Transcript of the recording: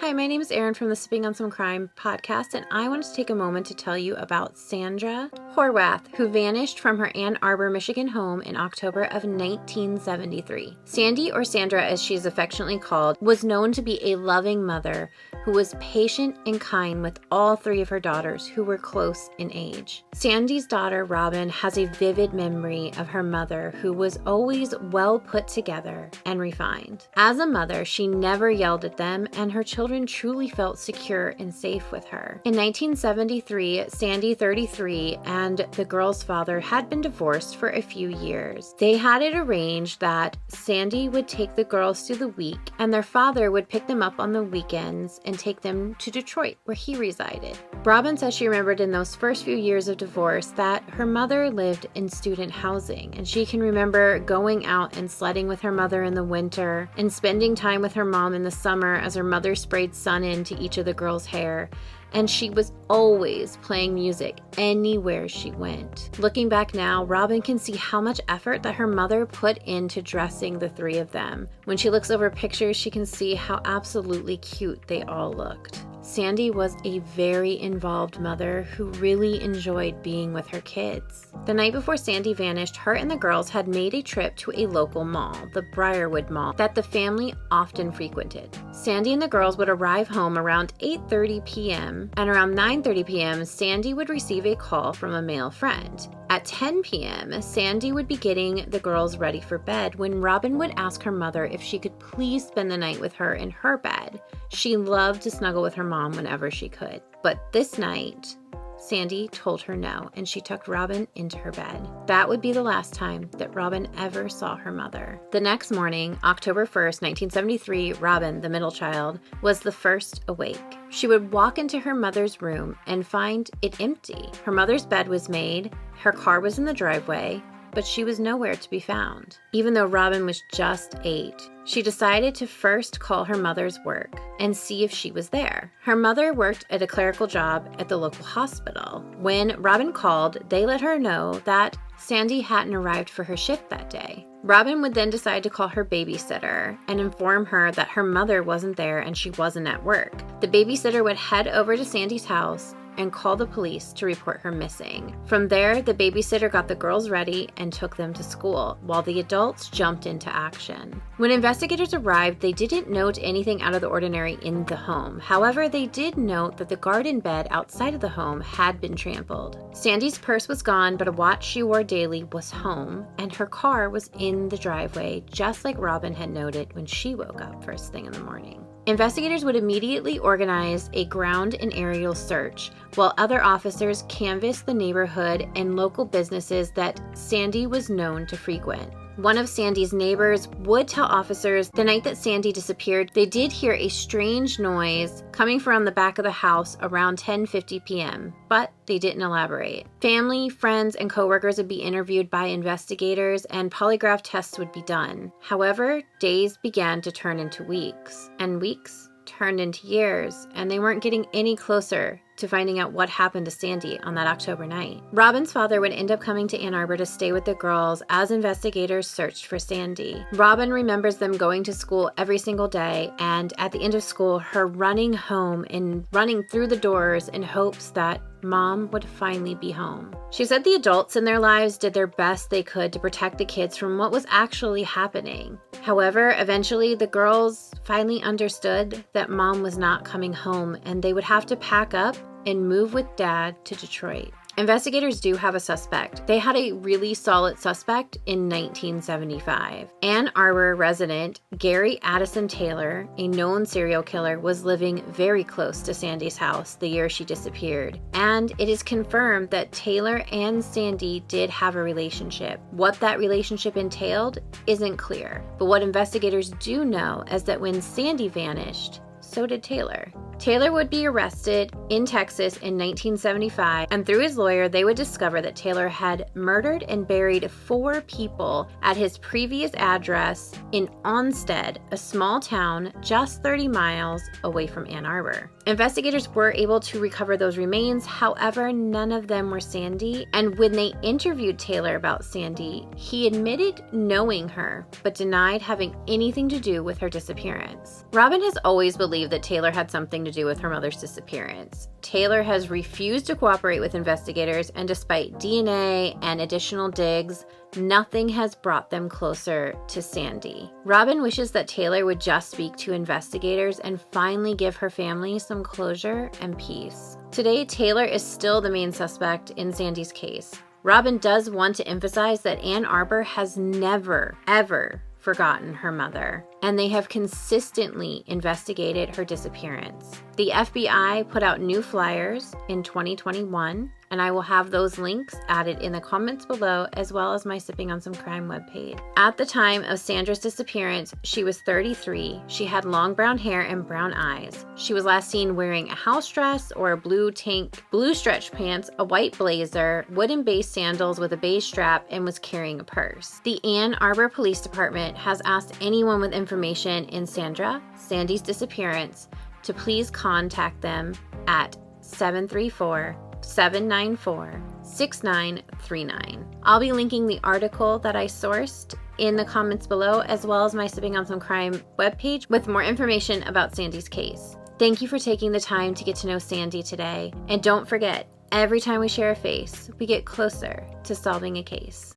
Hi, my name is Erin from the Sipping on Some Crime podcast, and I wanted to take a moment to tell you about Sandra Horwath, who vanished from her Ann Arbor, Michigan home in October of 1973. Sandy, or Sandra as she is affectionately called, was known to be a loving mother who was patient and kind with all three of her daughters who were close in age. Sandy's daughter, Robin, has a vivid memory of her mother who was always well put together and refined. As a mother, she never yelled at them, and her children truly felt secure and safe with her. In 1973, Sandy, 33, and the girl's father had been divorced for a few years. They had it arranged that Sandy would take the girls through the week, and their father would pick them up on the weekends and take them to Detroit, where he resided. Robin says she remembered in those first few years of divorce that her mother lived in student housing, and she can remember going out and sledding with her mother in the winter and spending time with her mom in the summer as her mother sprayed sun into each of the girls' hair. And she was always playing music anywhere she went. Looking back now, Robin can see how much effort that her mother put into dressing the three of them. When she looks over pictures, she can see how absolutely cute they all looked. Sandy was a very involved mother who really enjoyed being with her kids. The night before Sandy vanished, her and the girls had made a trip to a local mall, the Briarwood Mall, that the family often frequented. Sandy and the girls would arrive home around 8:30 p.m., and around 9:30 p.m., Sandy would receive a call from a male friend. At 10 p.m., Sandy would be getting the girls ready for bed when Robin would ask her mother if she could please spend the night with her in her bed. She loved to snuggle with her mom whenever she could. But this night, Sandy told her no, and she tucked Robin into her bed. That would be the last time that Robin ever saw her mother. The next morning, October 1st, 1973, Robin, the middle child, was the first awake. She would walk into her mother's room and find it empty. Her mother's bed was made, her car was in the driveway, but she was nowhere to be found. Even though Robin was just 8, she decided to first call her mother's work and see if she was there. Her mother worked at a clerical job at the local hospital. When Robin called, they let her know that Sandy hadn't arrived for her shift that day. Robin would then decide to call her babysitter and inform her that her mother wasn't there and she wasn't at work. The babysitter would head over to Sandy's house and call the police to report her missing. From there, the babysitter got the girls ready and took them to school, while the adults jumped into action. When investigators arrived, they didn't note anything out of the ordinary in the home. However, they did note that the garden bed outside of the home had been trampled. Sandy's purse was gone, but a watch she wore daily was home, and her car was in the driveway, just like Robin had noted when she woke up first thing in the morning. Investigators would immediately organize a ground and aerial search, while other officers canvassed the neighborhood and local businesses that Sandy was known to frequent. One of Sandy's neighbors would tell officers the night that Sandy disappeared, they did hear a strange noise coming from the back of the house around 10:50 p.m., but they didn't elaborate. Family, friends, and coworkers would be interviewed by investigators, and polygraph tests would be done. However, days began to turn into weeks, and weeks turned into years, and they weren't getting any closer to finding out what happened to Sandy on that October night. Robin's father would end up coming to Ann Arbor to stay with the girls as investigators searched for Sandy. Robin remembers them going to school every single day, and at the end of school, her running home and running through the doors in hopes that Mom would finally be home. She said the adults in their lives did their best they could to protect the kids from what was actually happening. However, eventually the girls finally understood that Mom was not coming home, and they would have to pack up and move with Dad to Detroit. Investigators do have a suspect. They had a really solid suspect in 1975. Ann Arbor resident Gary Addison Taylor, a known serial killer, was living very close to Sandy's house the year she disappeared. And it is confirmed that Taylor and Sandy did have a relationship. What that relationship entailed isn't clear. But what investigators do know is that when Sandy vanished, so did Taylor. Taylor would be arrested in Texas in 1975, and through his lawyer, they would discover that Taylor had murdered and buried 4 people at his previous address in Onstead, a small town just 30 miles away from Ann Arbor. Investigators were able to recover those remains, however, none of them were Sandy, and when they interviewed Taylor about Sandy, he admitted knowing her, but denied having anything to do with her disappearance. Robin has always believed that Taylor had something to do with her mother's disappearance. Taylor has refused to cooperate with investigators, and despite DNA and additional digs, nothing has brought them closer to Sandy. Robin wishes that Taylor would just speak to investigators and finally give her family some closure and peace. Today, Taylor is still the main suspect in Sandy's case. Robin does want to emphasize that Ann Arbor has never, ever forgotten her mother, and they have consistently investigated her disappearance. The FBI put out new flyers in 2021, and I will have those links added in the comments below, as well as my Sipping on Some Crime webpage. At the time of Sandra's disappearance, she was 33. She had long brown hair and brown eyes. She was last seen wearing a house dress or a blue tank, blue stretch pants, a white blazer, wooden base sandals with a beige strap, and was carrying a purse. The Ann Arbor Police Department has asked anyone with information in Sandy's disappearance to please contact them at 734-794-6939. I'll be linking the article that I sourced in the comments below, as well as my Sipping on Some Crime webpage with more information about Sandy's case. Thank you for taking the time to get to know Sandy today. And don't forget, every time we share a face, we get closer to solving a case.